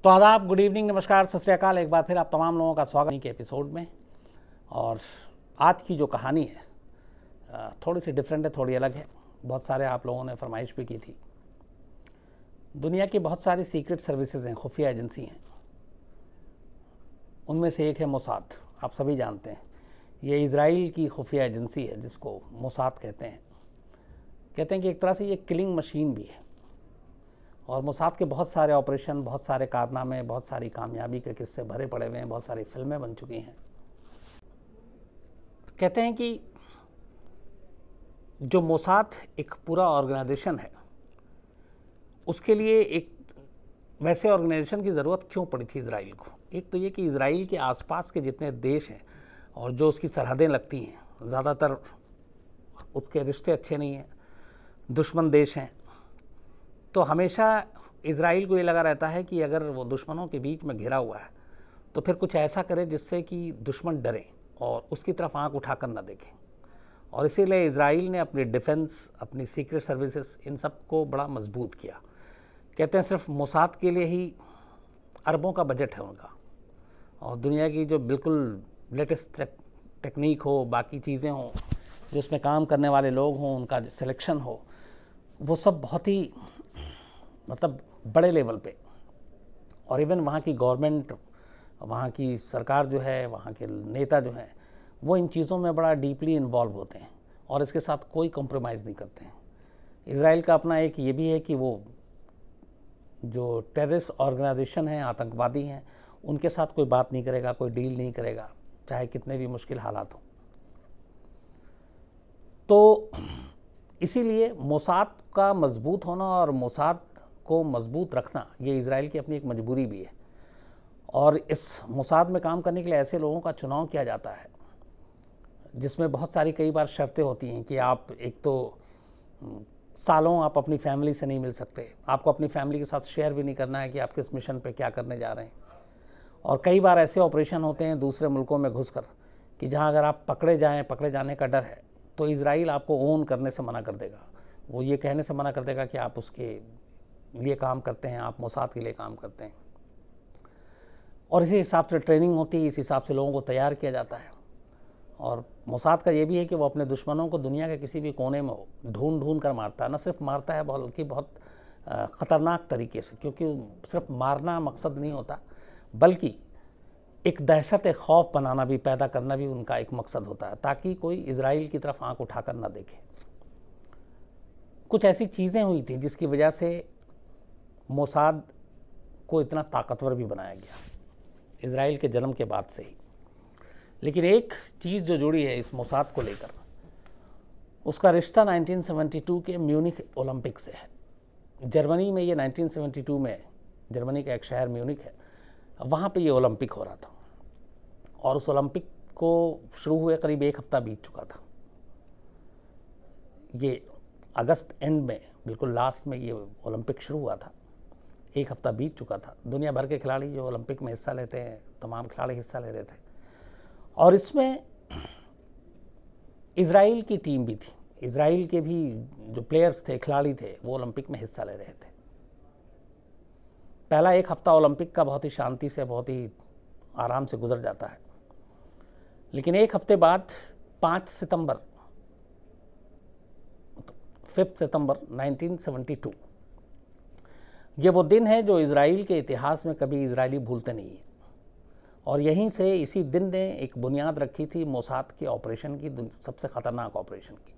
तो आदाब, good evening, नमस्कार, सत श्री अकाल। एक बार फिर आप तमाम लोगों का स्वागत के एपिसोड में। और आज की जो कहानी है थोड़ी सी डिफरेंट है, थोड़ी अलग है। बहुत सारे आप लोगों ने फरमाइश भी की थी। दुनिया की बहुत सारी सीक्रेट सर्विसेज हैं, खुफिया एजेंसी हैं। उनमें से एक है मोसाद। आप सभी जानते हैं ये इज़राइल की खुफिया एजेंसी है जिसको मोसाद कहते हैं। कहते हैं कि एक तरह से ये किलिंग मशीन भी है। और मोसाद के बहुत सारे ऑपरेशन, बहुत सारे कारनामे, बहुत सारी कामयाबी के किस्से भरे पड़े हुए हैं, बहुत सारी फिल्में बन चुकी हैं। कहते हैं कि जो मोसाद एक पूरा ऑर्गेनाइजेशन है, उसके लिए एक वैसे ऑर्गेनाइजेशन की ज़रूरत क्यों पड़ी थी इज़राइल को। एक तो ये कि इज़राइल के आसपास के जितने देश हैं और जो उसकी सरहदें लगती हैं, ज़्यादातर उसके रिश्ते अच्छे नहीं हैं, दुश्मन देश हैं। तो हमेशा इज़राइल को ये लगा रहता है कि अगर वो दुश्मनों के बीच में घिरा हुआ है तो फिर कुछ ऐसा करे जिससे कि दुश्मन डरें और उसकी तरफ आंख उठाकर न देखें। और इसीलिए इज़राइल ने अपनी डिफेंस, अपनी सीक्रेट सर्विसेज, इन सब को बड़ा मजबूत किया। कहते हैं सिर्फ मोसाद के लिए ही अरबों का बजट है उनका। और दुनिया की जो बिल्कुल लेटेस्ट टेक्निक हो, बाकी चीज़ें हों, जो उसमें काम करने वाले लोग हों, उनका सिलेक्शन हो, वो सब बहुत ही मतलब बड़े लेवल पे। और इवन वहाँ की गवर्नमेंट, वहाँ की सरकार जो है, वहाँ के नेता जो हैं, वो इन चीज़ों में बड़ा डीपली इन्वॉल्व होते हैं और इसके साथ कोई कॉम्प्रोमाइज़ नहीं करते हैं। इज़राइल का अपना एक ये भी है कि वो जो टेररिस्ट ऑर्गेनाइजेशन हैं, आतंकवादी हैं, उनके साथ कोई बात नहीं करेगा, कोई डील नहीं करेगा, चाहे कितने भी मुश्किल हालात हों। तो इसीलिए मोसाद का मजबूत होना और मोसाद को मजबूत रखना, ये इज़राइल की अपनी एक मजबूरी भी है। और इस मोसाद में काम करने के लिए ऐसे लोगों का चुनाव किया जाता है जिसमें बहुत सारी कई बार शर्तें होती हैं कि आप एक तो सालों आप अपनी फैमिली से नहीं मिल सकते, आपको अपनी फैमिली के साथ शेयर भी नहीं करना है कि आप किस मिशन पे क्या करने जा रहे हैं। और कई बार ऐसे ऑपरेशन होते हैं दूसरे मुल्कों में घुसकर कि जहां अगर आप पकड़े जाने का डर है तो इज़राइल आपको ओन करने से मना कर देगा। वो ये कहने से मना कर देगा कि आप उसके लिए काम करते हैं, आप मोसाद के लिए काम करते हैं। और इसी हिसाब से ट्रेनिंग होती है, इस हिसाब से लोगों को तैयार किया जाता है। और मोसाद का ये भी है कि वो अपने दुश्मनों को दुनिया के किसी भी कोने में ढूंढ कर मारता है। न सिर्फ मारता है बल्कि बहुत ख़तरनाक तरीके से, क्योंकि सिर्फ मारना मकसद नहीं होता, बल्कि एक दहशत, एक खौफ बनाना भी, पैदा करना भी उनका एक मकसद होता है, ताकि कोई इज़राइल की तरफ आंख उठाकर न देखे। कुछ ऐसी चीज़ें हुई थी जिसकी वजह से मोसाद को इतना ताकतवर भी बनाया गया इज़राइल के जन्म के बाद से ही। लेकिन एक चीज़ जो जुड़ी है इस मोसाद को लेकर, उसका रिश्ता 1972 के म्यूनिख ओलंपिक से है। जर्मनी में ये 1972 में, जर्मनी का एक शहर म्यूनिख है, वहाँ पे ये ओलंपिक हो रहा था। और उस ओलंपिक को शुरू हुए करीब एक हफ्ता बीत चुका था। ये अगस्त एंड में, बिल्कुल लास्ट में ये ओलंपिक शुरू हुआ था। एक हफ्ता बीत चुका था। दुनिया भर के खिलाड़ी जो ओलंपिक में हिस्सा लेते हैं, तमाम खिलाड़ी हिस्सा ले रहे थे। और इसमें इज़राइल की टीम भी थी। इज़राइल के भी जो प्लेयर्स थे, खिलाड़ी थे, वो ओलंपिक में हिस्सा ले रहे थे। पहला एक हफ्ता ओलंपिक का बहुत ही शांति से, बहुत ही आराम से गुजर जाता है। लेकिन एक हफ्ते बाद 5 सितंबर 1972, ये वो दिन है जो इज़राइल के इतिहास में कभी इज़राइली भूलते नहीं है। और यहीं से, इसी दिन ने एक बुनियाद रखी थी मोसाद के ऑपरेशन की, सबसे ख़तरनाक ऑपरेशन की,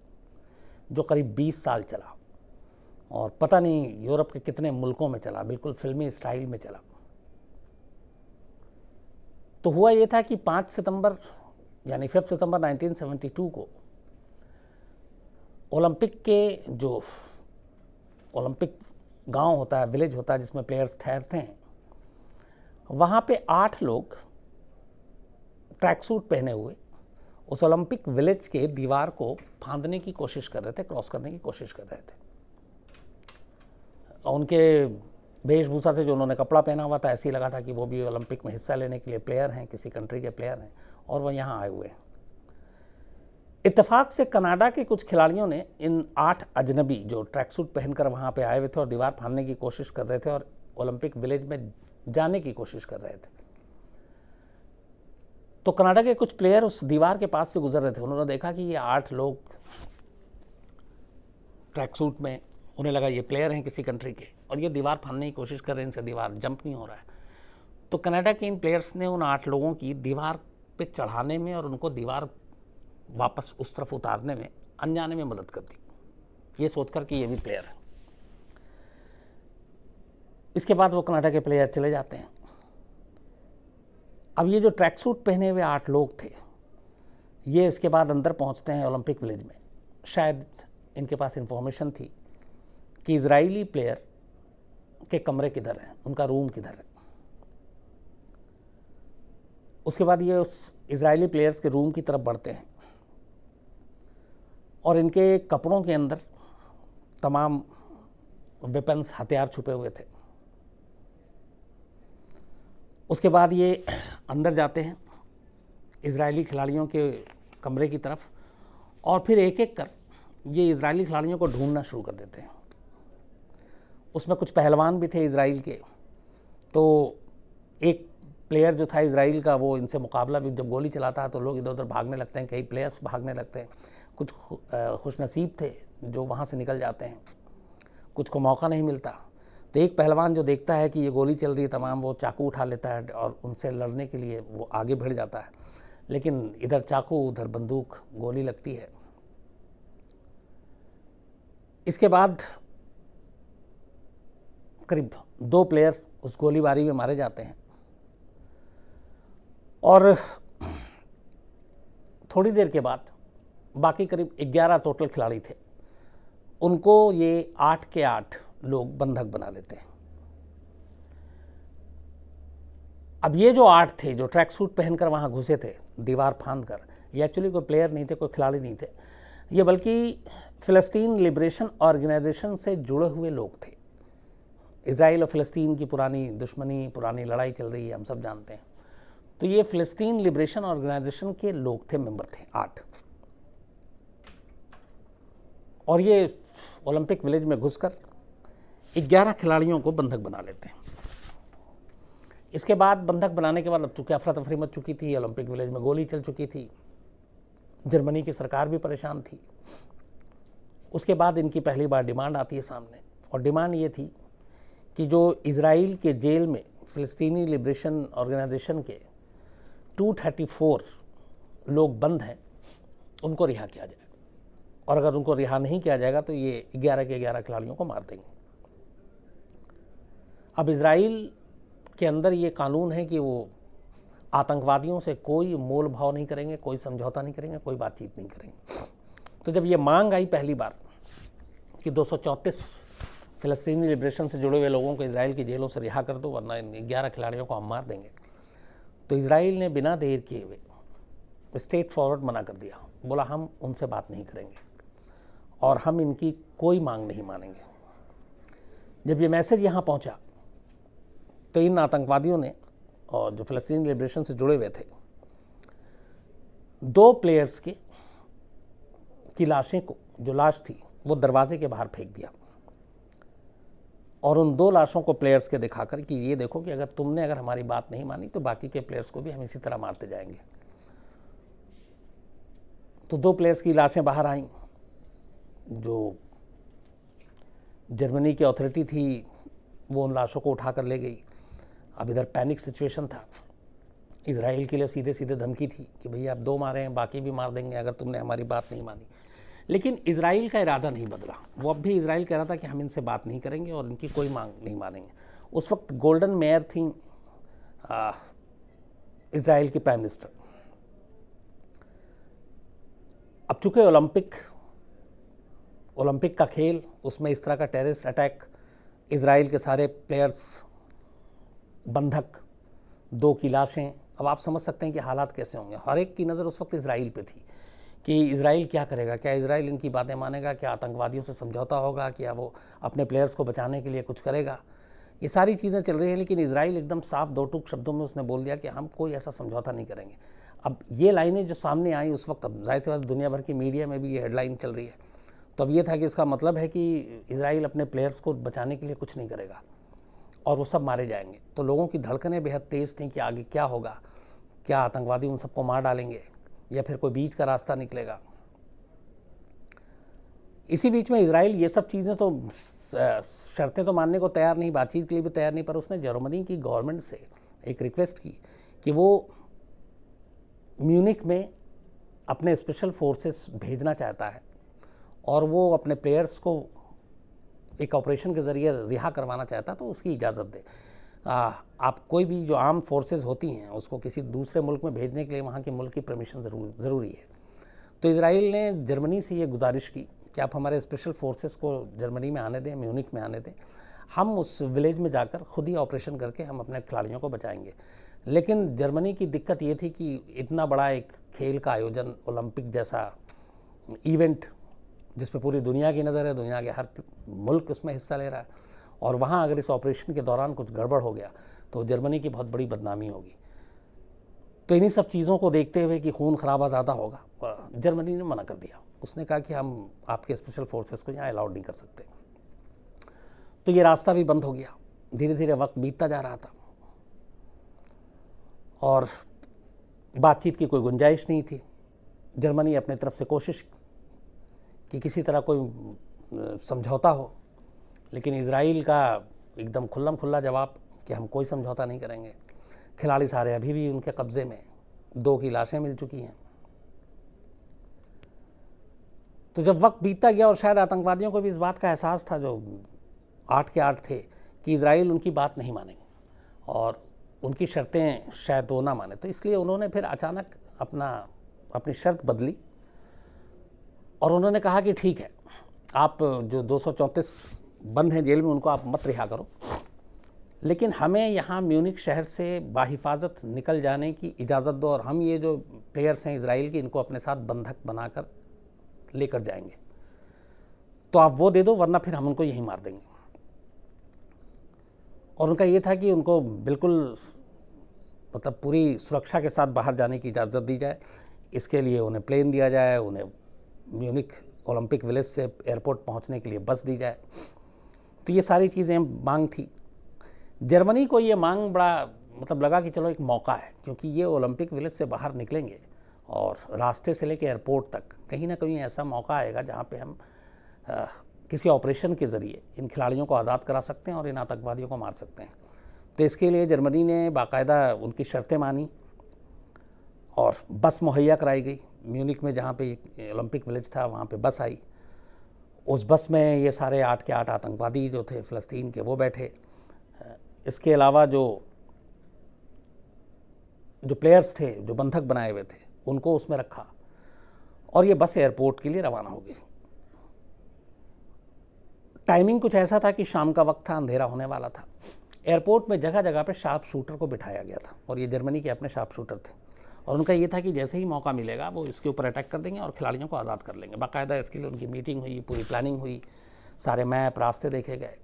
जो करीब 20 साल चला और पता नहीं यूरोप के कितने मुल्कों में चला, बिल्कुल फिल्मी स्टाइल में चला। तो हुआ ये था कि 5 सितंबर यानी 5 सितंबर 1972 को ओलंपिक के जो ओलंपिक गांव होता है, विलेज होता है जिसमें प्लेयर्स ठहरते हैं, वहाँ पे 8 लोग ट्रैक सूट पहने हुए उस ओलंपिक विलेज के दीवार को फांदने की कोशिश कर रहे थे, क्रॉस करने की कोशिश कर रहे थे। उनके वेशभूषा से, जो उन्होंने कपड़ा पहना हुआ था, ऐसे ही लगा था कि वो भी ओलंपिक में हिस्सा लेने के लिए प्लेयर हैं, किसी कंट्री के प्लेयर हैं, और वो यहाँ आए हुए हैं। इत्तेफाक से कनाडा के कुछ खिलाड़ियों ने इन 8 अजनबी जो ट्रैक सूट पहनकर वहाँ पे आए हुए थे और दीवार फाड़ने की कोशिश कर रहे थे और ओलंपिक विलेज में जाने की कोशिश कर रहे थे। तो कनाडा के कुछ प्लेयर उस दीवार के पास से गुजर रहे थे। उन्होंने देखा कि ये 8 लोग ट्रैक सूट में, उन्हें लगा ये प्लेयर हैं किसी कंट्री के, और ये दीवार फाड़ने की कोशिश कर रहे हैं, इनसे दीवार जंप नहीं हो रहा है। तो कनाडा के इन प्लेयर्स ने उन 8 लोगों की दीवार पे चढ़ाने में और उनको दीवार वापस उस तरफ उतारने में अनजाने में मदद कर दी, ये सोचकर कि ये भी प्लेयर है। इसके बाद वो कनाडा के प्लेयर चले जाते हैं। अब ये जो ट्रैक सूट पहने हुए 8 लोग थे, ये इसके बाद अंदर पहुंचते हैं ओलंपिक विलेज में। शायद इनके पास इंफॉर्मेशन थी कि इजरायली प्लेयर के कमरे किधर हैं, उनका रूम किधर है। उसके बाद ये उस इजरायली प्लेयर्स के रूम की तरफ बढ़ते हैं और इनके कपड़ों के अंदर तमाम वेपन्स, हथियार छुपे हुए थे। उसके बाद ये अंदर जाते हैं इजरायली खिलाड़ियों के कमरे की तरफ और फिर एक एक कर ये इजरायली खिलाड़ियों को ढूंढना शुरू कर देते हैं। उसमें कुछ पहलवान भी थे इजराइल के, तो एक प्लेयर जो था इजराइल का, वो इनसे मुकाबला भी, जब गोली चलाता है तो लोग इधर उधर भागने लगते हैं, कई प्लेयर्स भागने लगते हैं। कुछ खुशनसीब थे जो वहाँ से निकल जाते हैं, कुछ को मौका नहीं मिलता। तो एक पहलवान जो देखता है कि ये गोली चल रही है तमाम, वो चाकू उठा लेता है और उनसे लड़ने के लिए वो आगे बढ़ जाता है, लेकिन इधर चाकू उधर बंदूक, गोली लगती है। इसके बाद करीब 2 प्लेयर्स उस गोलीबारी में मारे जाते हैं और थोड़ी देर के बाद बाकी करीब 11 टोटल खिलाड़ी थे, उनको ये 8 के 8 लोग बंधक बना लेते हैं। अब ये जो 8 थे जो ट्रैक सूट पहनकर वहाँ घुसे थे दीवार फांद कर, ये एक्चुअली कोई प्लेयर नहीं थे, कोई खिलाड़ी नहीं थे, ये बल्कि फ़िलिस्तीन लिबरेशन ऑर्गेनाइजेशन से जुड़े हुए लोग थे। इजराइल और फ़िलिस्तीन की पुरानी दुश्मनी, पुरानी लड़ाई चल रही है, हम सब जानते हैं। तो ये फ़िलिस्तीन लिबरेशन ऑर्गेनाइजेशन के लोग थे, मेंबर थे 8, और ये ओलंपिक विलेज में घुसकर 11 खिलाड़ियों को बंधक बना लेते हैं। इसके बाद बंधक बनाने के बाद अब चूंकि अफरा तफरी मच चुकी थी, ओलंपिक विलेज में गोली चल चुकी थी, जर्मनी की सरकार भी परेशान थी। उसके बाद इनकी पहली बार डिमांड आती है सामने, और डिमांड ये थी कि जो इजराइल के जेल में फ़िलिस्तीनी लिबरेशन ऑर्गेनाइजेशन के 234 लोग बंद हैं, उनको रिहा किया जाए, और अगर उनको रिहा नहीं किया जाएगा तो ये 11 के 11 खिलाड़ियों को मार देंगे। अब इजराइल के अंदर ये कानून है कि वो आतंकवादियों से कोई मोल भाव नहीं करेंगे, कोई समझौता नहीं करेंगे, कोई बातचीत नहीं करेंगे। तो जब ये मांग आई पहली बार कि 234 फ़िलिस्तीनी लिबरेशन से जुड़े हुए लोगों को इजराइल की जेलों से रिहा कर दो, वरना इन 11 खिलाड़ियों को हम मार देंगे, तो इजराइल ने बिना देर किए हुए स्ट्रेट फॉरवर्ड मना कर दिया। बोला हम उनसे बात नहीं करेंगे और हम इनकी कोई मांग नहीं मानेंगे। जब ये मैसेज यहाँ पहुँचा तो इन आतंकवादियों ने, और जो फ़िलिस्तीनी लिबरेशन से जुड़े हुए थे, 2 प्लेयर्स की लाशें को, जो लाश थी वो दरवाजे के बाहर फेंक दिया, और उन 2 लाशों को प्लेयर्स के दिखाकर कि ये देखो कि अगर हमारी बात नहीं मानी तो बाकी के प्लेयर्स को भी हम इसी तरह मारते जाएंगे। तो 2 प्लेयर्स की लाशें बाहर आईं। जो जर्मनी की अथॉरिटी थी वो उन लाशों को उठाकर ले गई। अब इधर पैनिक सिचुएशन था, इजराइल के लिए सीधे सीधे धमकी थी कि भैया आप 2 मारे हैं, बाकी भी मार देंगे अगर तुमने हमारी बात नहीं मानी। लेकिन इजराइल का इरादा नहीं बदला, वो अब भी इजराइल कह रहा था कि हम इनसे बात नहीं करेंगे और इनकी कोई मांग नहीं मानेंगे। उस वक्त गोल्डन मेयर थी इजराइल की प्राइम मिनिस्टर। अब चूंकि ओलंपिक का खेल, उसमें इस तरह का टेररिस्ट अटैक, इजराइल के सारे प्लेयर्स बंधक, 2 की लाशें, अब आप समझ सकते हैं कि हालात कैसे होंगे। हर एक की नज़र उस वक्त इजराइल पे थी कि इजराइल क्या करेगा, क्या इजराइल इनकी बातें मानेगा, क्या आतंकवादियों से समझौता होगा, क्या वो अपने प्लेयर्स को बचाने के लिए कुछ करेगा। ये सारी चीज़ें चल रही हैं, लेकिन इजराइल एकदम साफ 2 टूक शब्दों में उसने बोल दिया कि हम कोई ऐसा समझौता नहीं करेंगे। अब ये लाइनें जो सामने आई उस वक्त, अब जाहिर सी बात दुनिया भर की मीडिया में भी ये हेडलाइन चल रही है, तो अब ये था कि इसका मतलब है कि इजराइल अपने प्लेयर्स को बचाने के लिए कुछ नहीं करेगा और वो सब मारे जाएंगे। तो लोगों की धड़कनें बेहद तेज़ थीं कि आगे क्या होगा, क्या आतंकवादी उन सबको मार डालेंगे या फिर कोई बीच का रास्ता निकलेगा। इसी बीच में इजराइल ये सब चीज़ें तो शर्तें तो मानने को तैयार नहीं, बातचीत के लिए भी तैयार नहीं, पर उसने जर्मनी की गवर्नमेंट से एक रिक्वेस्ट की कि वो म्यूनिक में अपने स्पेशल फोर्सेस भेजना चाहता है और वो अपने प्लेयर्स को एक ऑपरेशन के ज़रिए रिहा करवाना चाहता, तो उसकी इजाज़त दे। आप कोई भी जो आर्म फोर्सेस होती हैं उसको किसी दूसरे मुल्क में भेजने के लिए वहाँ के मुल्क की परमिशन ज़रूरी है। तो इजराइल ने जर्मनी से ये गुजारिश की कि आप हमारे स्पेशल फोर्सेस को जर्मनी में आने दें, म्यूनिक में आने दें, हम उस विलेज में जाकर खुद ही ऑपरेशन करके हम अपने खिलाड़ियों को बचाएंगे। लेकिन जर्मनी की दिक्कत ये थी कि इतना बड़ा एक खेल का आयोजन, ओलंपिक जैसा इवेंट जिस पे पूरी दुनिया की नज़र है, दुनिया के हर मुल्क उसमें हिस्सा ले रहा है, और वहाँ अगर इस ऑपरेशन के दौरान कुछ गड़बड़ हो गया तो जर्मनी की बहुत बड़ी बदनामी होगी। तो इन्हीं सब चीज़ों को देखते हुए कि खून खराबा ज़्यादा होगा, जर्मनी ने मना कर दिया। उसने कहा कि हम आपके स्पेशल फोर्सेस को यहाँ अलाउड नहीं कर सकते। तो ये रास्ता भी बंद हो गया। धीरे धीरे वक्त बीतता जा रहा था और बातचीत की कोई गुंजाइश नहीं थी। जर्मनी अपने तरफ से कोशिश कि किसी तरह कोई समझौता हो, लेकिन इजराइल का एकदम खुल्लम खुल्ला जवाब कि हम कोई समझौता नहीं करेंगे। खिलाड़ी सारे अभी भी उनके कब्ज़े में, 2 की लाशें मिल चुकी हैं। तो जब वक्त बीतता गया और शायद आतंकवादियों को भी इस बात का एहसास था, जो 8 के 8 थे, कि इजराइल उनकी बात नहीं मानेंगे और उनकी शर्तें शायद वो ना माने, तो इसलिए उन्होंने फिर अचानक अपनी शर्त बदली और उन्होंने कहा कि ठीक है, आप जो 234 बंद हैं जेल में उनको आप मत रिहा करो, लेकिन हमें यहाँ म्यूनिक शहर से बाहिफाजत निकल जाने की इजाज़त दो और हम ये जो प्लेयर्स हैं इजराइल के, इनको अपने साथ बंधक बनाकर लेकर जाएंगे। तो आप वो दे दो, वरना फिर हम उनको यहीं मार देंगे। और उनका ये था कि उनको बिल्कुल मतलब पूरी सुरक्षा के साथ बाहर जाने की इजाज़त दी जाए। इसके लिए उन्हें प्लेन दिया जाए, उन्हें म्यूनिक ओलंपिक विलेज से एयरपोर्ट पहुंचने के लिए बस दी जाए। तो ये सारी चीज़ें मांग थी। जर्मनी को ये मांग बड़ा मतलब लगा कि चलो एक मौका है, क्योंकि ये ओलंपिक विलेज से बाहर निकलेंगे और रास्ते से लेकर एयरपोर्ट तक कहीं ना कहीं ऐसा मौका आएगा जहाँ पे हम किसी ऑपरेशन के ज़रिए इन खिलाड़ियों को आज़ाद करा सकते हैं और इन आतंकवादियों को मार सकते हैं। तो इसके लिए जर्मनी ने बाकायदा उनकी शर्तें मानी और बस मुहैया कराई गई। म्यूनिक में जहाँ पे ओलंपिक विलेज था वहाँ पे बस आई। उस बस में ये सारे 8 के 8 आतंकवादी जो थे फ़लस्तीन के, वो बैठे। इसके अलावा जो प्लेयर्स थे, जो बंधक बनाए हुए थे, उनको उसमें रखा और ये बस एयरपोर्ट के लिए रवाना हो गई। टाइमिंग कुछ ऐसा था कि शाम का वक्त था, अंधेरा होने वाला था। एयरपोर्ट में जगह जगह पे शार्प शूटर को बिठाया गया था और ये जर्मनी के अपने शार्प शूटर थे और उनका ये था कि जैसे ही मौका मिलेगा वो इसके ऊपर अटैक कर देंगे और खिलाड़ियों को आज़ाद कर लेंगे। बाकायदा इसके लिए उनकी मीटिंग हुई, पूरी प्लानिंग हुई, सारे मैप रास्ते देखे गए।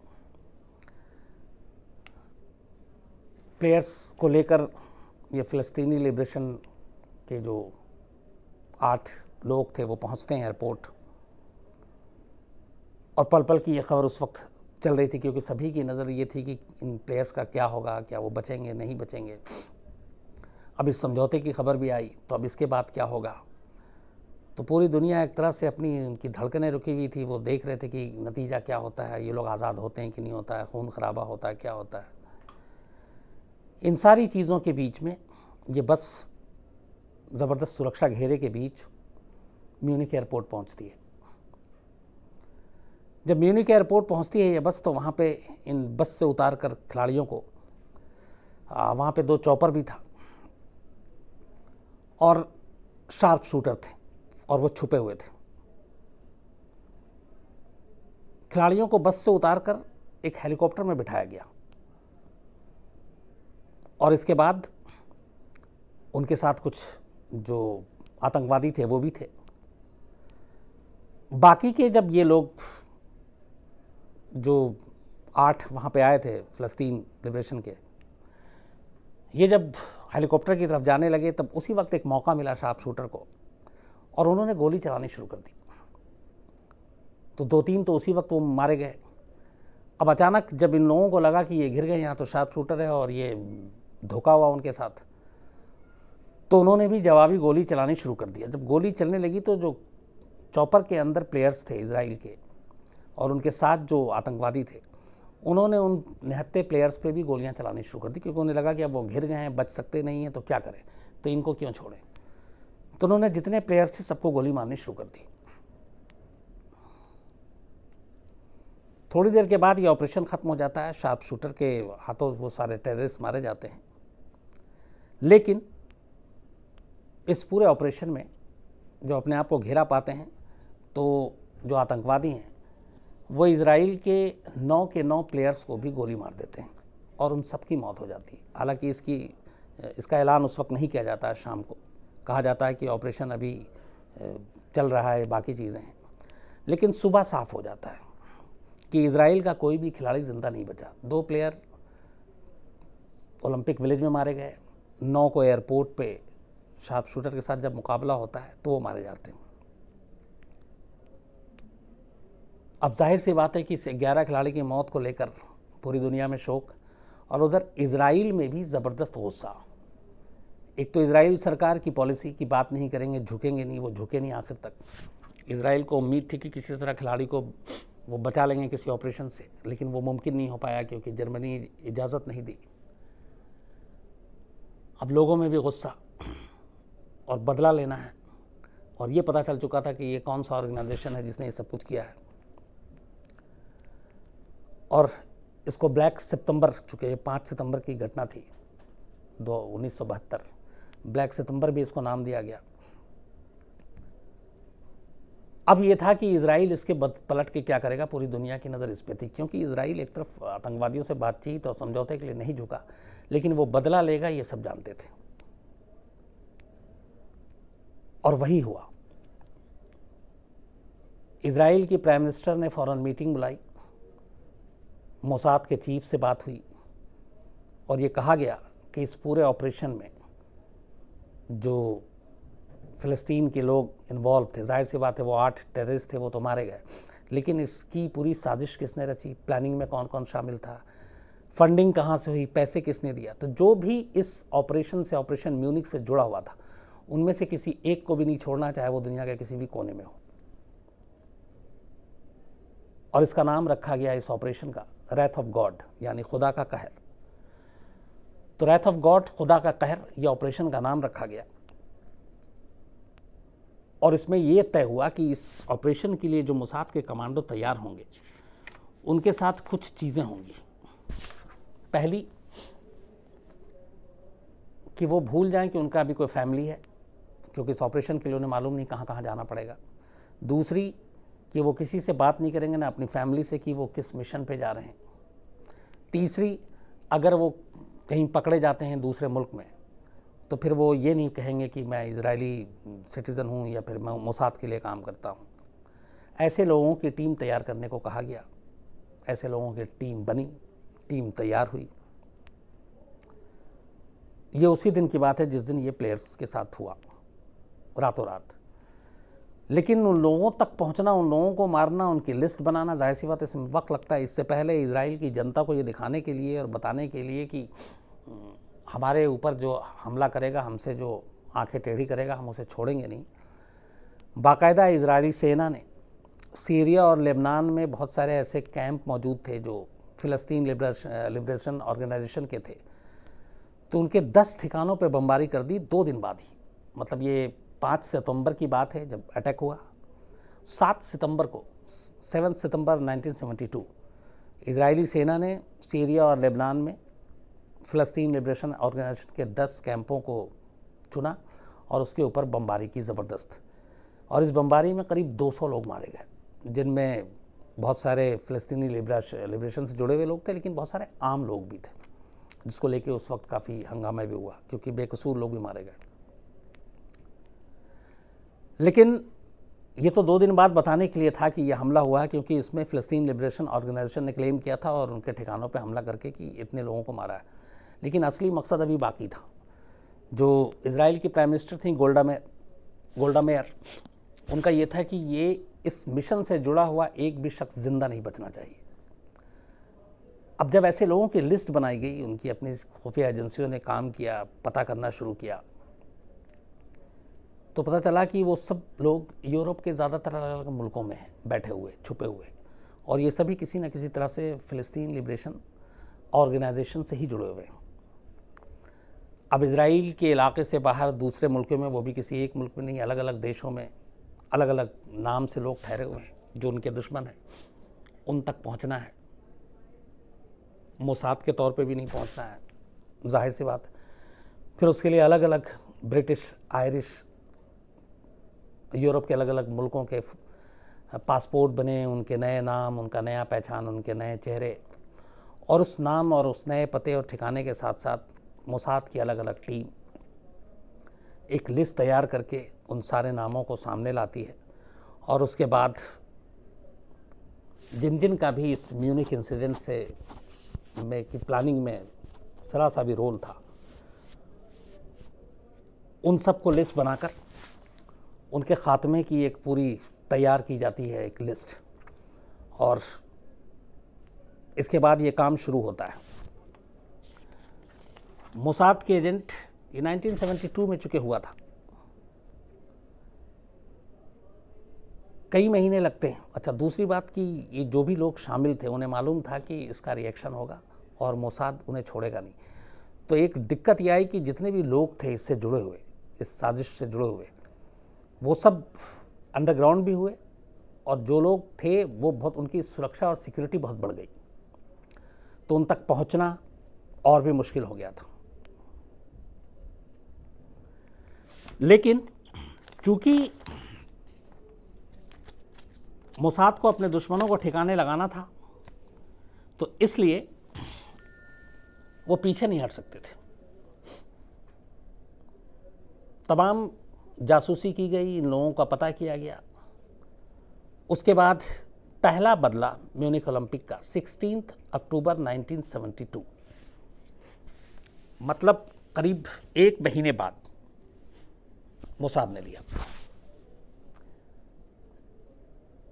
प्लेयर्स को लेकर ये फ़लस्तीनी लिबरेशन के जो 8 लोग थे वो पहुंचते हैं एयरपोर्ट और पल पल की ये खबर उस वक्त चल रही थी, क्योंकि सभी की नज़र ये थी कि इन प्लेयर्स का क्या होगा, क्या वो बचेंगे नहीं बचेंगे। अब इस समझौते की खबर भी आई तो अब इसके बाद क्या होगा। तो पूरी दुनिया एक तरह से अपनी उनकी धड़कनें रुकी हुई थी, वो देख रहे थे कि नतीजा क्या होता है, ये लोग आज़ाद होते हैं कि नहीं होता है, खून खराबा होता है, क्या होता है। इन सारी चीज़ों के बीच में ये बस ज़बरदस्त सुरक्षा घेरे के बीच म्यूनिक एयरपोर्ट पहुंचती है। जब म्यूनिक एयरपोर्ट पहुंचती है ये बस, तो वहाँ पे इन बस से उतार कर खिलाड़ियों को वहाँ पे 2 चॉपर भी था और शार्प शूटर थे और वो छुपे हुए थे। खिलाड़ियों को बस से उतार कर एक हेलीकॉप्टर में बिठाया गया और इसके बाद उनके साथ कुछ जो आतंकवादी थे वो भी थे। बाकी के जब ये लोग जो 8 वहाँ पे आए थे फ़लस्तीन लिबरेशन के, ये जब हेलीकॉप्टर की तरफ जाने लगे तब उसी वक्त एक मौका मिला शार्प शूटर को और उन्होंने गोली चलानी शुरू कर दी। तो 2-3 तो उसी वक्त वो मारे गए अब अचानक जब इन लोगों को लगा कि ये घिर गए यहाँ तो शार्प शूटर है और ये धोखा हुआ उनके साथ, तो उन्होंने भी जवाबी गोली चलानी शुरू कर दिया। जब गोली चलने लगी तो जो चॉपर के अंदर प्लेयर्स थे इजराइल के और उनके साथ जो आतंकवादी थे, उन्होंने उन निहत्थे प्लेयर्स पे भी गोलियां चलानी शुरू कर दी, क्योंकि उन्हें लगा कि अब वो घिर गए हैं, बच सकते नहीं हैं, तो क्या करें, तो इनको क्यों छोड़ें। तो उन्होंने जितने प्लेयर्स थे सबको गोली मारनी शुरू कर दी। थोड़ी देर के बाद ये ऑपरेशन ख़त्म हो जाता है, शार्प शूटर के हाथों वो सारे टेररिस्ट मारे जाते हैं। लेकिन इस पूरे ऑपरेशन में जो अपने आप को घेरा पाते हैं, तो जो आतंकवादी हैं वो इजराइल के 9 प्लेयर्स को भी गोली मार देते हैं और उन सब की मौत हो जाती है। हालांकि इसका ऐलान उस वक्त नहीं किया जाता है, शाम को कहा जाता है कि ऑपरेशन अभी चल रहा है, बाकी चीज़ें हैं। लेकिन सुबह साफ हो जाता है कि इजराइल का कोई भी खिलाड़ी ज़िंदा नहीं बचा। 2 प्लेयर ओलंपिक विलेज में मारे गए, 9 को एयरपोर्ट पे शार्प शूटर के साथ जब मुकाबला होता है तो वो मारे जाते हैं। अब जाहिर सी बात है कि इस 11 खिलाड़ी की मौत को लेकर पूरी दुनिया में शोक, और उधर इजराइल में भी ज़बरदस्त गुस्सा। एक तो इजराइल सरकार की पॉलिसी की बात नहीं करेंगे, झुकेंगे नहीं, वो झुके नहीं आखिर तक। इजराइल को उम्मीद थी कि किसी तरह खिलाड़ी को वो बचा लेंगे किसी ऑपरेशन से, लेकिन वो मुमकिन नहीं हो पाया क्योंकि जर्मनी इजाज़त नहीं दी। अब लोगों में भी गुस्सा और बदला लेना है, और ये पता चल चुका था कि ये कौन सा ऑर्गेनाइजेशन है जिसने ये सब कुछ किया है। और इसको ब्लैक सितंबर, चूँकि 5 सितंबर की घटना थी 1972, ब्लैक सितंबर भी इसको नाम दिया गया। अब ये था कि इजराइल इसके पलट के क्या करेगा, पूरी दुनिया की नज़र इस पे थी, क्योंकि इजराइल एक तरफ आतंकवादियों से बातचीत और समझौते के लिए नहीं झुका, लेकिन वो बदला लेगा ये सब जानते थे। और वही हुआ। इजराइल की प्राइम मिनिस्टर ने फ़ौरन मीटिंग बुलाई, मोसाद के चीफ से बात हुई और ये कहा गया कि इस पूरे ऑपरेशन में जो फ़िलिस्तीन के लोग इन्वॉल्व थे, जाहिर सी बात है वो 8 टेररिस्ट थे, वो तो मारे गए, लेकिन इसकी पूरी साजिश किसने रची, प्लानिंग में कौन कौन शामिल था, फंडिंग कहाँ से हुई, पैसे किसने दिया, तो जो भी इस ऑपरेशन से, ऑपरेशन म्यूनिख से जुड़ा हुआ था, उनमें से किसी एक को भी नहीं छोड़ना, चाहे वो दुनिया के किसी भी कोने में हो। और इसका नाम रखा गया इस ऑपरेशन का रैथ ऑफ गॉड, यानी खुदा का कहर। तो रैथ ऑफ गॉड, खुदा का कहर, ये ऑपरेशन का नाम रखा गया। और इसमें यह तय हुआ कि इस ऑपरेशन के लिए जो मोसाद के कमांडो तैयार होंगे, उनके साथ कुछ चीज़ें होंगी। पहली कि वो भूल जाएं कि उनका अभी कोई फैमिली है, क्योंकि इस ऑपरेशन के लिए उन्हें मालूम नहीं कहाँ कहाँ जाना पड़ेगा। दूसरी कि वो किसी से बात नहीं करेंगे, ना अपनी फैमिली से, कि वो किस मिशन पे जा रहे हैं। तीसरी, अगर वो कहीं पकड़े जाते हैं दूसरे मुल्क में, तो फिर वो ये नहीं कहेंगे कि मैं इजरायली सिटीज़न हूँ या फिर मैं मोसाद के लिए काम करता हूँ। ऐसे लोगों की टीम तैयार करने को कहा गया। ऐसे लोगों की टीम बनी, टीम तैयार हुई। ये उसी दिन की बात है जिस दिन ये प्लेयर्स के साथ हुआ, रातों रात। लेकिन उन लोगों तक पहुंचना, उन लोगों को मारना, उनकी लिस्ट बनाना, जाहिर सी बात इसमें वक्त लगता है। इससे पहले इजराइल की जनता को ये दिखाने के लिए और बताने के लिए कि हमारे ऊपर जो हमला करेगा, हमसे जो आंखें टेढ़ी करेगा, हम उसे छोड़ेंगे नहीं, बाकायदा इजरायली सेना ने सीरिया और लेबनान में बहुत सारे ऐसे कैंप मौजूद थे जो फ़िलिस्तीन लिबरेशन ऑर्गेनाइजेशन के थे, तो उनके 10 ठिकानों पे बमबारी कर दी 2 दिन बाद ही। मतलब ये 5 सितंबर की बात है जब अटैक हुआ। 7 सितंबर को, 7 सितंबर 1972, इजरायली सेना ने सीरिया और लेबनान में फ़िलिस्तीन लिबरेशन ऑर्गेनाइजेशन के 10 कैंपों को चुना और उसके ऊपर बमबारी की ज़बरदस्त। और इस बमबारी में करीब 200 लोग मारे गए, जिनमें बहुत सारे फ़िलिस्तीनी लिबरेशन से जुड़े हुए लोग थे, लेकिन बहुत सारे आम लोग भी थे, जिसको लेके उस वक्त काफ़ी हंगामा भी हुआ क्योंकि बेकसूर लोग भी मारे गए। लेकिन ये तो 2 दिन बाद बताने के लिए था कि यह हमला हुआ है, क्योंकि इसमें फ़िलिस्तीन लिबरेशन ऑर्गेनाइजेशन ने क्लेम किया था और उनके ठिकानों पे हमला करके कि इतने लोगों को मारा है। लेकिन असली मकसद अभी बाकी था। जो इजराइल की प्राइम मिनिस्टर थी गोल्डा मेयर, उनका ये था कि ये इस मिशन से जुड़ा हुआ एक भी शख्स ज़िंदा नहीं बचना चाहिए। अब जब ऐसे लोगों की लिस्ट बनाई गई, उनकी अपनी खुफिया एजेंसियों ने काम किया, पता करना शुरू किया, तो पता चला कि वो सब लोग यूरोप के ज़्यादातर अलग अलग मुल्कों में बैठे हुए, छुपे हुए, और ये सभी किसी न किसी तरह से फ़िलिस्तीन लिबरेशन ऑर्गेनाइजेशन से ही जुड़े हुए हैं। अब इजराइल के इलाके से बाहर दूसरे मुल्कों में, वो भी किसी एक मुल्क में नहीं, अलग अलग देशों में अलग अलग नाम से लोग ठहरे हुए हैं जो उनके दुश्मन हैं। उन तक पहुंचना है, मोसाद के तौर पे भी नहीं पहुंचना है, जाहिर सी बात। फिर उसके लिए अलग अलग ब्रिटिश, आयरिश, यूरोप के अलग अलग मुल्कों के पासपोर्ट बने, उनके नए नाम, उनका नया पहचान, उनके नए चेहरे, और उस नाम और उस नए पते और ठिकाने के साथ साथ मोसाद की अलग अलग टीम एक लिस्ट तैयार करके उन सारे नामों को सामने लाती है। और उसके बाद जिन जिन का भी इस म्यूनिख इंसिडेंट से में की प्लानिंग में जरा सा भी रोल था, उन सबको लिस्ट बनाकर उनके ख़ात्मे की एक पूरी तैयार की जाती है, एक लिस्ट, और इसके बाद ये काम शुरू होता है। मोसाद के एजेंट ये 1972 में चुके हुआ था, कई महीने लगते हैं। अच्छा, दूसरी बात कि ये जो भी लोग शामिल थे उन्हें मालूम था कि इसका रिएक्शन होगा और मोसाद उन्हें छोड़ेगा नहीं। तो एक दिक्कत यह आई कि जितने भी लोग थे इससे जुड़े हुए, इस साजिश से जुड़े हुए, वो सब अंडरग्राउंड भी हुए, और जो लोग थे वो बहुत, उनकी सुरक्षा और सिक्योरिटी बहुत बढ़ गई, तो उन तक पहुंचना और भी मुश्किल हो गया था। लेकिन चूंकि मोसाद को अपने दुश्मनों को ठिकाने लगाना था, तो इसलिए वो पीछे नहीं हट सकते थे। तमाम जासूसी की गई, इन लोगों का पता किया गया। उसके बाद पहला बदला म्यूनिख ओलंपिक का 16 अक्टूबर 1972, मतलब करीब एक महीने बाद मोसाद ने लिया।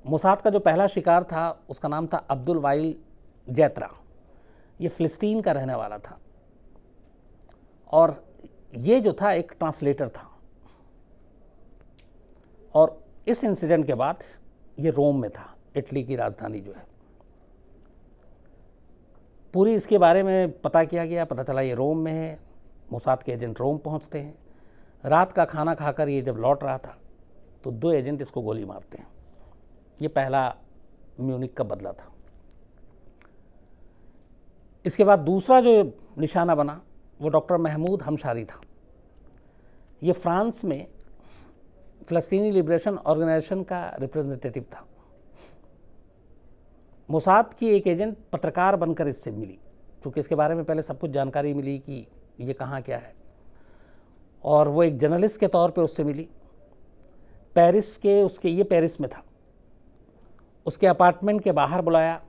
मोसाद का जो पहला शिकार था उसका नाम था अब्दुल वाइल जैत्रा। ये फ़िलिस्तीन का रहने वाला था, और ये जो था एक ट्रांसलेटर था। और इस इंसिडेंट के बाद ये रोम में था, इटली की राजधानी जो है। पूरी इसके बारे में पता किया गया, पता चला ये रोम में है। मोसाद के एजेंट रोम पहुंचते हैं। रात का खाना खाकर ये जब लौट रहा था तो 2 एजेंट इसको गोली मारते हैं। ये पहला म्यूनिख का बदला था। इसके बाद दूसरा जो निशाना बना वो डॉक्टर महमूद हमशारी था। ये फ्रांस में फ़िलिस्तीनी लिबरेशन ऑर्गेनाइजेशन का रिप्रेजेंटेटिव था। मोसाद की एक एजेंट पत्रकार बनकर इससे मिली, क्योंकि इसके बारे में पहले सब कुछ जानकारी मिली कि ये कहाँ क्या है, और वो एक जर्नलिस्ट के तौर पे उससे मिली। पेरिस के, उसके, ये पेरिस में था, उसके अपार्टमेंट के बाहर बुलाया।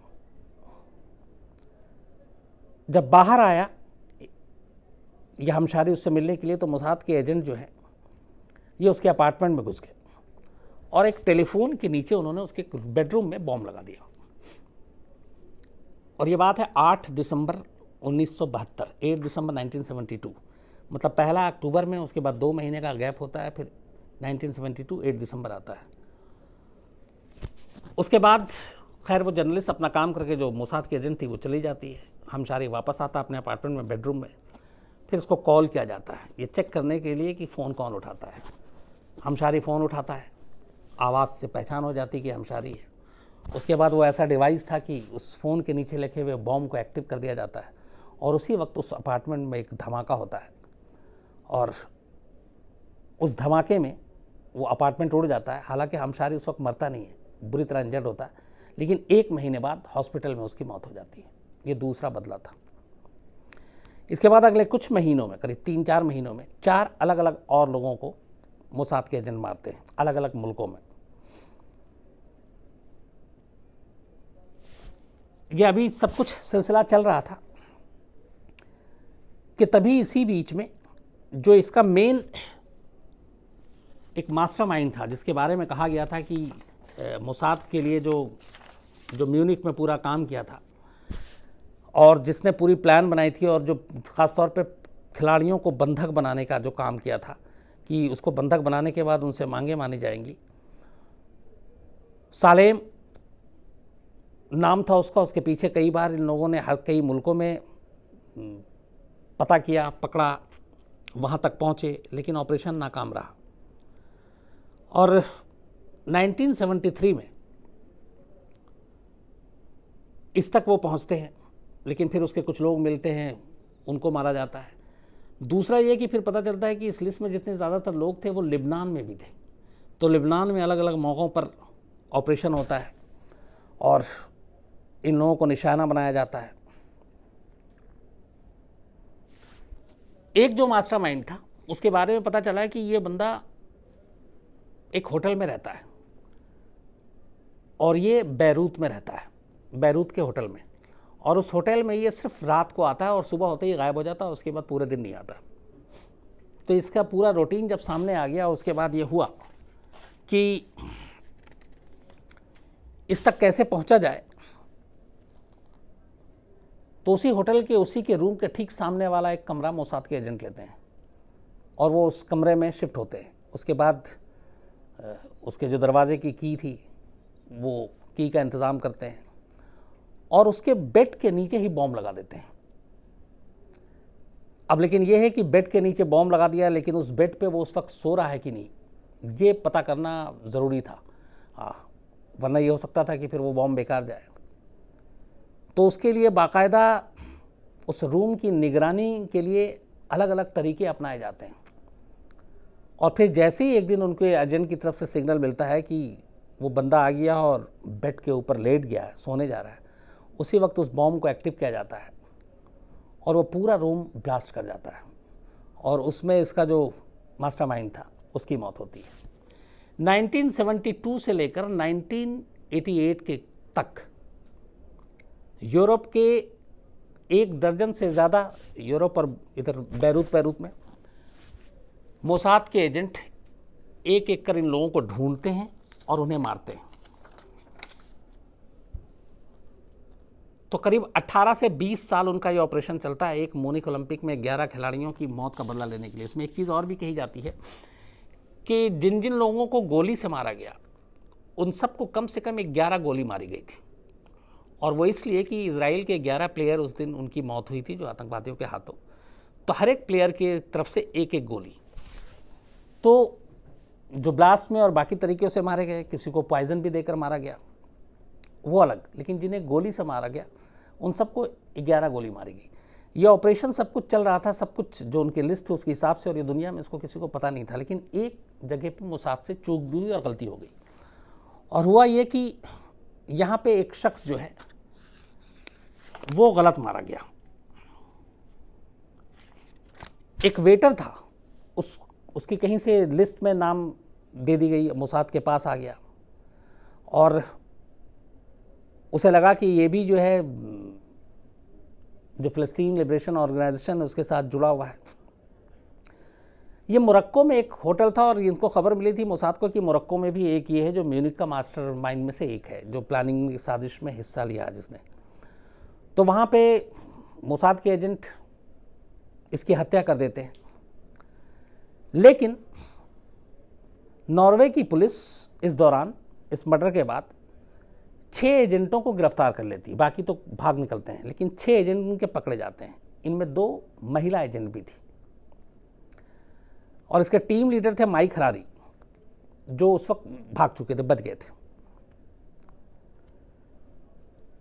जब बाहर आया यह हमशारी उससे मिलने के लिए, तो मोसाद के एजेंट जो है ये उसके अपार्टमेंट में घुस गए, और एक टेलीफोन के नीचे उन्होंने उसके बेडरूम में बॉम्ब लगा दिया। और ये बात है 8 दिसंबर 1972, 8 दिसंबर 1972, मतलब पहला अक्टूबर में, उसके बाद 2 महीने का गैप होता है, फिर 1972 8 दिसंबर आता है। उसके बाद खैर वो जर्नलिस्ट अपना काम करके, जो मोसाद की एजेंट थी वो चली जाती है। हमशारी वापस आता अपने अपार्टमेंट में, बेडरूम में। फिर उसको कॉल किया जाता है ये चेक करने के लिए कि फ़ोन कौन उठाता है। हमशारी फ़ोन उठाता है, आवाज़ से पहचान हो जाती कि हमशारी है। उसके बाद वो ऐसा डिवाइस था कि उस फ़ोन के नीचे लिखे हुए बॉम्ब को एक्टिव कर दिया जाता है, और उसी वक्त उस अपार्टमेंट में एक धमाका होता है, और उस धमाके में वो अपार्टमेंट उड़ जाता है। हालांकि हमशारी उस वक्त मरता नहीं है, बुरी तरह इंजर्ड होता है, लेकिन 1 महीने बाद हॉस्पिटल में उसकी मौत हो जाती है। ये दूसरा बदला था। इसके बाद अगले कुछ महीनों में, करीब 3-4 महीनों में, 4 अलग अलग और लोगों को मोसाद के एजेंट मारते हैं, अलग अलग मुल्कों में। ये अभी सब कुछ सिलसिला चल रहा था कि तभी इसी बीच में जो इसका मेन एक मास्टरमाइंड था, जिसके बारे में कहा गया था कि मोसाद के लिए जो म्यूनिख में पूरा काम किया था, और जिसने पूरी प्लान बनाई थी और जो ख़ास तौर पे खिलाड़ियों को बंधक बनाने का जो काम किया था कि उसको बंधक बनाने के बाद उनसे मांगे मानी जाएंगी। सालेम नाम था उसका, उसके पीछे कई बार इन लोगों ने कई मुल्कों में पता किया, पकड़ा, वहाँ तक पहुँचे, लेकिन ऑपरेशन नाकाम रहा। और 1973 में इस तक वो पहुँचते हैं, लेकिन फिर उसके कुछ लोग मिलते हैं, उनको मारा जाता है। दूसरा ये कि फिर पता चलता है कि इस लिस्ट में जितने ज़्यादातर लोग थे वो लिबनान में भी थे। तो लिबनान में अलग अलग मौक़ों पर ऑपरेशन होता है और इन लोगों को निशाना बनाया जाता है। एक जो मास्टरमाइंड था उसके बारे में पता चला है कि ये बंदा एक होटल में रहता है और ये बैरूत में रहता है, बैरूत के होटल में। और उस होटल में ये सिर्फ रात को आता है और सुबह होते ही गायब हो जाता है, उसके बाद पूरे दिन नहीं आता। तो इसका पूरा रूटीन जब सामने आ गया, उसके बाद ये हुआ कि इस तक कैसे पहुंचा जाए। तो उसी होटल के उसी के रूम के ठीक सामने वाला एक कमरा मोसाद के एजेंट लेते हैं और वो उस कमरे में शिफ्ट होते हैं। उसके बाद उसके जो दरवाजे की की थी वो की का इंतज़ाम करते हैं और उसके बेड के नीचे ही बॉम्ब लगा देते हैं। अब लेकिन ये है कि बेड के नीचे बॉम्ब लगा दिया, लेकिन उस बेड पे वो उस वक्त सो रहा है कि नहीं, ये पता करना ज़रूरी था। वरना ये हो सकता था कि फिर वो बॉम्ब बेकार जाए। तो उसके लिए बाकायदा उस रूम की निगरानी के लिए अलग अलग तरीके अपनाए जाते हैं। और फिर जैसे ही एक दिन उनके एजेंट की तरफ से सिग्नल मिलता है कि वो बंदा आ गया और बेड के ऊपर लेट गया है, सोने जा रहा है, उसी वक्त उस बॉम्ब को एक्टिव किया जाता है और वो पूरा रूम ब्लास्ट कर जाता है और उसमें इसका जो मास्टरमाइंड था उसकी मौत होती है। 1972 से लेकर 1988 के तक यूरोप के 1 दर्जन से ज़्यादा, यूरोप और इधर बैरूत में मोसाद के एजेंट एक एक कर इन लोगों को ढूंढते हैं और उन्हें मारते हैं। तो करीब 18 से 20 साल उनका ये ऑपरेशन चलता है, एक म्यूनिख ओलंपिक में 11 खिलाड़ियों की मौत का बदला लेने के लिए। इसमें एक चीज़ और भी कही जाती है कि जिन जिन लोगों को गोली से मारा गया उन सबको कम से कम 11 गोली मारी गई थी। और वो इसलिए कि इजराइल के 11 प्लेयर उस दिन उनकी मौत हुई थी जो आतंकवादियों के हाथों। तो हर एक प्लेयर की तरफ से एक एक गोली। तो जो ब्लास्ट में और बाकी तरीक़े से मारे गए, किसी को पॉइजन भी देकर मारा गया, वो अलग, लेकिन जिन्हें गोली से मारा गया उन सबको 11 गोली मारी गई। ये ऑपरेशन सब कुछ चल रहा था, सब कुछ जो उनकी लिस्ट थी उसके हिसाब से, और ये दुनिया में इसको किसी को पता नहीं था। लेकिन एक जगह पे मोसाद से चूक भी हुई और गलती हो गई। और हुआ ये कि यहाँ पे एक शख्स जो है वो गलत मारा गया। एक वेटर था, उसकी कहीं से लिस्ट में नाम दे दी गई, मोसाद के पास आ गया और उसे लगा कि ये भी जो है जो फ़लस्तीन लिबरेशन ऑर्गेनाइजेशन है उसके साथ जुड़ा हुआ है। ये मोरक्को में एक होटल था और इनको खबर मिली थी मोसाद को कि मोरक्को में भी एक ये है जो म्यूनिख का मास्टरमाइंड में से एक है, जो प्लानिंग की साजिश में हिस्सा लिया जिसने। तो वहाँ पे मोसाद के एजेंट इसकी हत्या कर देते हैं। लेकिन नॉर्वे की पुलिस इस दौरान, इस मर्डर के बाद 6 एजेंटों को गिरफ्तार कर लेती, बाकी तो भाग निकलते हैं, लेकिन 6 एजेंट उनके पकड़े जाते हैं। इनमें 2 महिला एजेंट भी थी और इसके टीम लीडर थे माइक हरारी, जो उस वक्त भाग चुके थे, बच गए थे।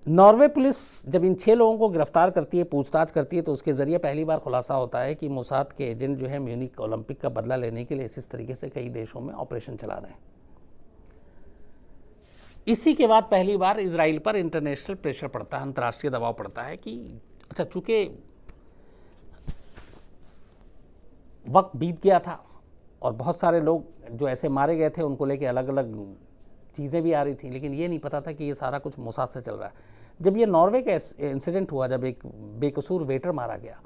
नॉर्वे पुलिस जब इन 6 लोगों को गिरफ्तार करती है, पूछताछ करती है, तो उसके ज़रिए पहली बार खुलासा होता है कि मोसाद के एजेंट जो है म्यूनिख ओलंपिक का बदला लेने के लिए इस तरीके से कई देशों में ऑपरेशन चला रहे हैं। इसी के बाद पहली बार इजराइल पर इंटरनेशनल प्रेशर पड़ता है, अंतर्राष्ट्रीय दबाव पड़ता है कि अच्छा, चूँकि वक्त बीत गया था और बहुत सारे लोग जो ऐसे मारे गए थे उनको लेके अलग अलग चीज़ें भी आ रही थी, लेकिन ये नहीं पता था कि ये सारा कुछ मोसाद से चल रहा है। जब ये नॉर्वे का इंसिडेंट हुआ, जब एक बेकसूर वेटर मारा गया,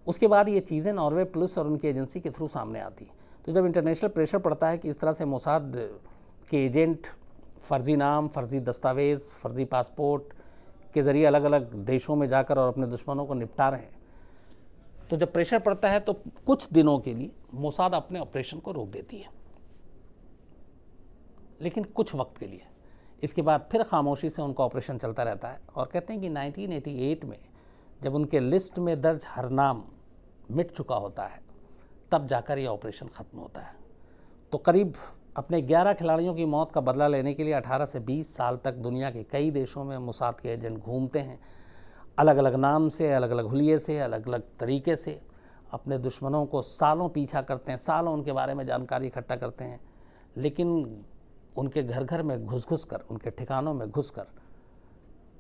उसके बाद ये चीज़ें नॉर्वे पुलिस और उनकी एजेंसी के थ्रू सामने आती। तो जब इंटरनेशनल प्रेशर पड़ता है कि इस तरह से मोसाद के एजेंट फर्जी नाम, फर्जी दस्तावेज़, फर्जी पासपोर्ट, के ज़रिए अलग अलग देशों में जाकर और अपने दुश्मनों को निपटा रहे हैं। तो जब प्रेशर पड़ता है तो कुछ दिनों के लिए मोसाद अपने ऑपरेशन को रोक देती है, लेकिन कुछ वक्त के लिए। इसके बाद फिर खामोशी से उनका ऑपरेशन चलता रहता है और कहते हैं कि 1988 में जब उनके लिस्ट में दर्ज हर नाम मिट चुका होता है तब जाकर ये ऑपरेशन ख़त्म होता है। तो करीब अपने 11 खिलाड़ियों की मौत का बदला लेने के लिए 18 से 20 साल तक दुनिया के कई देशों में मोसाद के एजेंट घूमते हैं, अलग अलग नाम से, अलग अलग हुलिये से, अलग अलग तरीके से अपने दुश्मनों को सालों पीछा करते हैं, सालों उनके बारे में जानकारी इकट्ठा करते हैं, लेकिन उनके घर घर में घुस घुस कर, उनके ठिकानों में घुस कर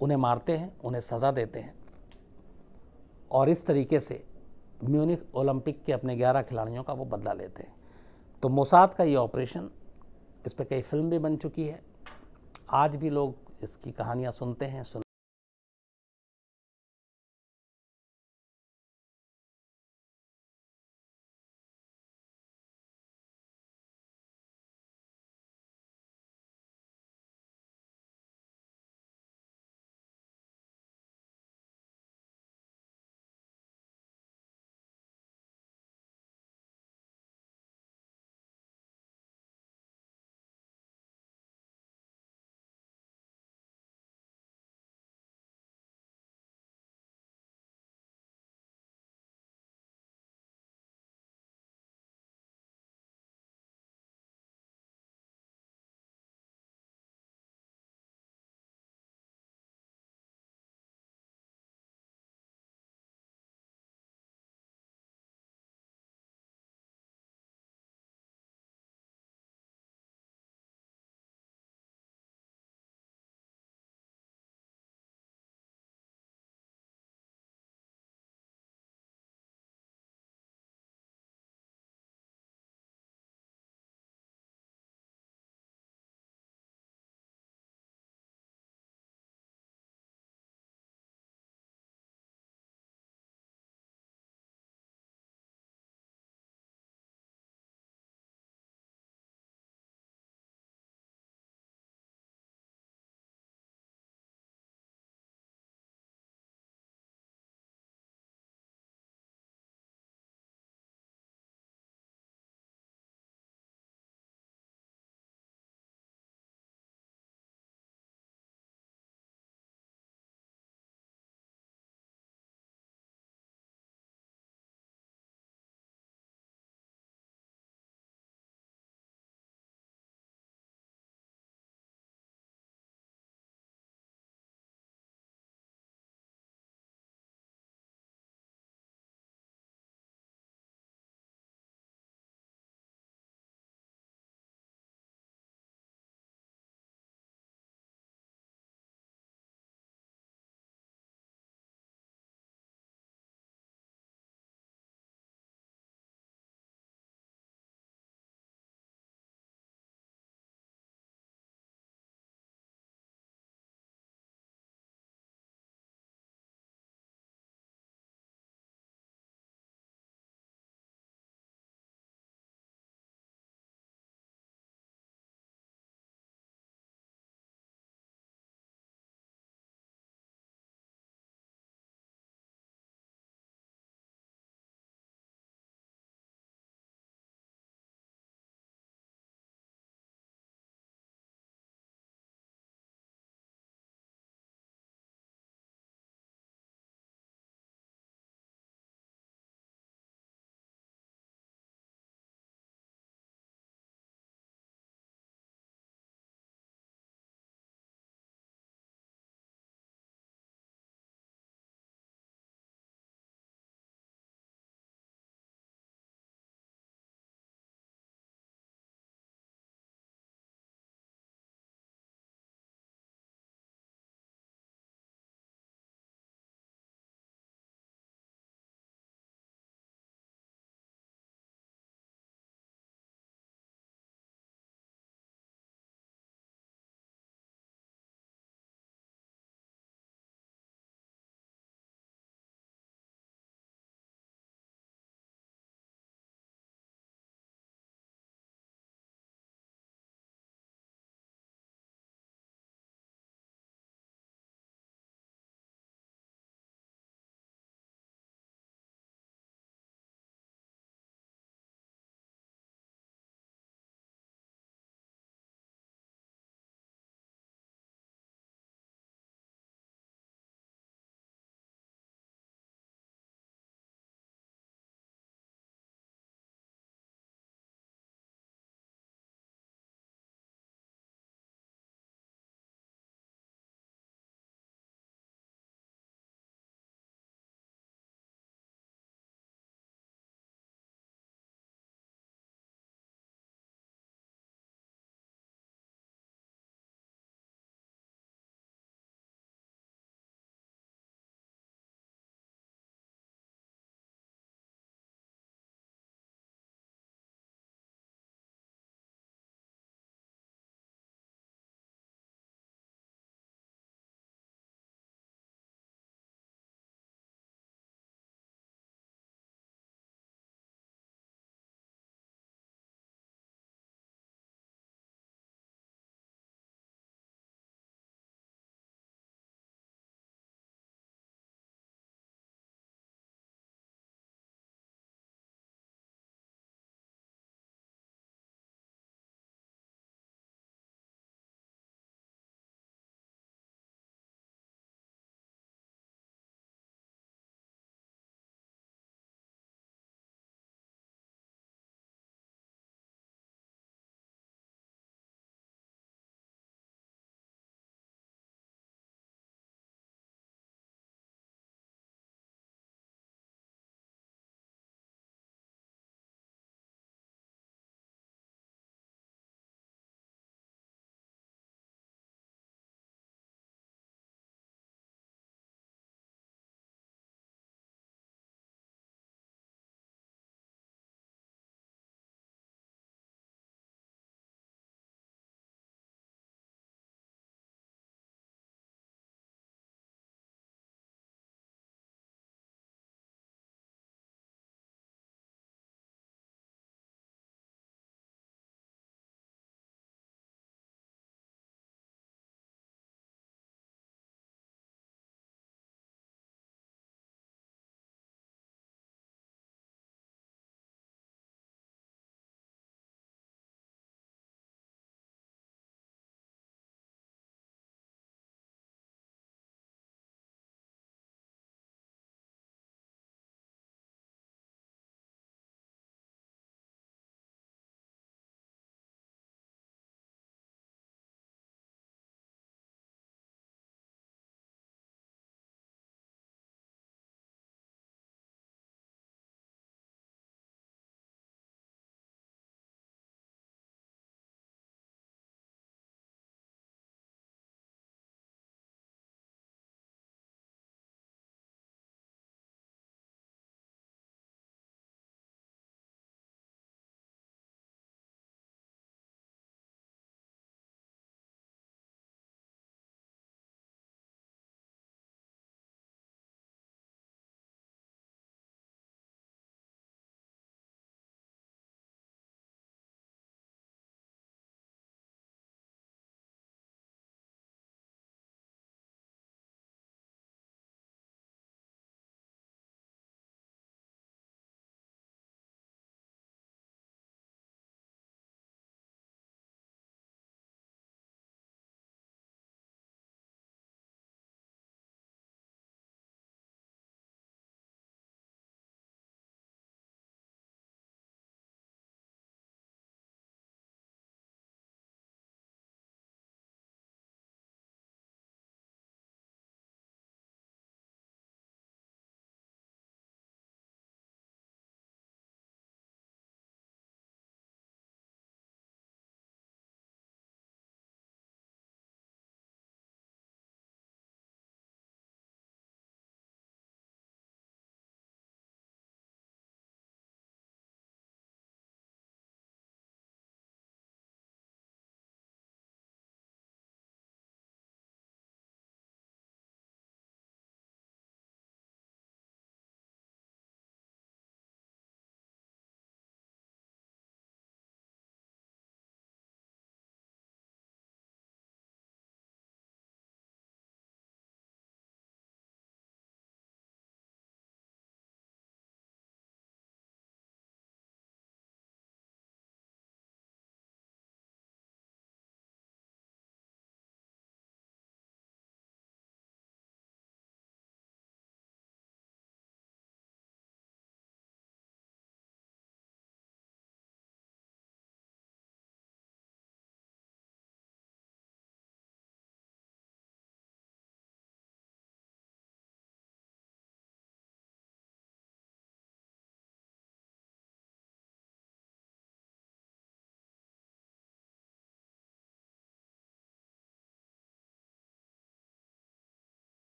उन्हें मारते हैं, उन्हें सज़ा देते हैं। और इस तरीके से म्यूनिख ओलंपिक के अपने 11 खिलाड़ियों का वो बदला लेते हैं। तो मोसाद का ये ऑपरेशन, इस पर कई फिल्म भी बन चुकी है, आज भी लोग इसकी कहानियाँ सुनते हैं।